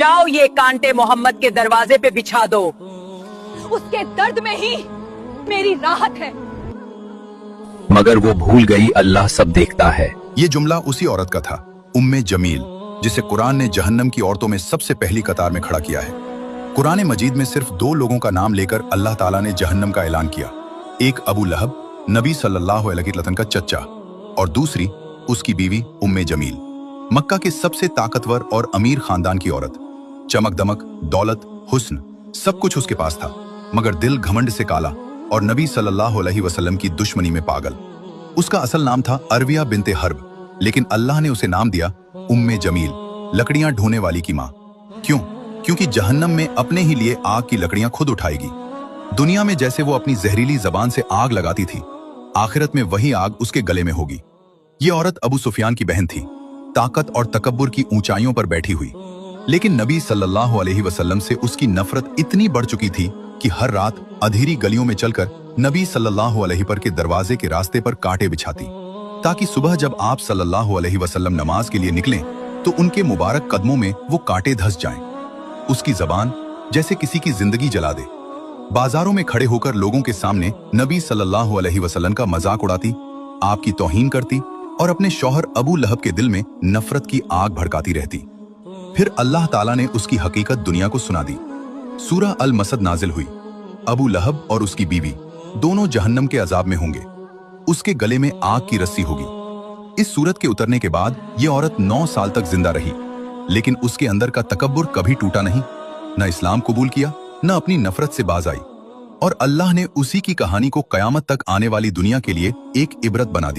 जाओ ये कांटे मोहम्मद के दरवाजे पे बिछा दो। उसके दर्द में ही मेरी राहत है। मगर वो भूल गई अल्लाह सब देखता है। ये जुमला उसी औरत का था, उम्मे जमील, जिसे कुरान ने जहन्नम की औरतों में सबसे पहली कतार में खड़ा किया है। कुरान मजीद में सिर्फ 2 लोगों का नाम लेकर अल्लाह ताला ने जहन्नम का ऐलान किया। एक अबू लहब, नबी सल्लल्लाहु अलैहि वसल्लम का चच्चा, और दूसरी उसकी बीवी उम्मे जमील, मक्का के सबसे ताकतवर और अमीर खानदान की औरत। चमक दमक, दौलत, हुस्न, सब कुछ उसके पास था, मगर दिल घमंड से काला और नबी सल्लल्लाहु अलैहि वसल्लम की दुश्मनी में पागल। उसका असल नाम था अरविया बिनते हर्ब, लेकिन अल्लाह ने उसे नाम दिया उम्मे जमील, लकड़ियां ढोने वाली की मां। क्यों? क्योंकि जहन्नम में अपने ही लिए आग की लकड़ियां खुद उठाएगी। दुनिया में जैसे वो अपनी जहरीली जबान से आग लगाती थी, आखिरत में वही आग उसके गले में होगी। ये औरत अबू सुफियान की बहन थी, ताकत और तकब्बुर की ऊंचाइयों पर बैठी हुई, लेकिन नबी सल्लल्लाहु अलैहि वसल्लम से उसकी नफरत इतनी बढ़ चुकी थी कि हर रात अंधेरी गलियों में चलकर नबी सल्लल्लाहु अलैहि पर के दरवाजे के रास्ते पर कांटे बिछाती, ताकि सुबह जब आप सल्लल्लाहु अलैहि वसल्लम नमाज के लिए निकलें तो उनके मुबारक कदमों में वो कांटे धंस जाएं। उसकी जबान जैसे किसी की जिंदगी जला दे। बाजारों में खड़े होकर लोगों के सामने नबी सल्लल्लाहु अलैहि वसल्लम का मजाक उड़ाती, आपकी तौहीन करती और अपने शौहर अबू लहब के दिल में नफरत की आग भड़काती रहती। फिर अल्लाह ताला ने उसकी हकीकत दुनिया को सुना दी। सूरह अल मसद नाजिल हुई। अबू लहब और उसकी बीवी दोनों जहन्नम के अजाब में होंगे। उसके गले में आग की रस्सी होगी। इस सूरत के उतरने के बाद यह औरत 9 साल तक जिंदा रही, लेकिन उसके अंदर का तकब्बुर कभी टूटा नहीं। न इस्लाम कबूल किया, न अपनी नफरत से बाज आई, और अल्लाह ने उसी की कहानी को कयामत तक आने वाली दुनिया के लिए एक इबरत बना दी।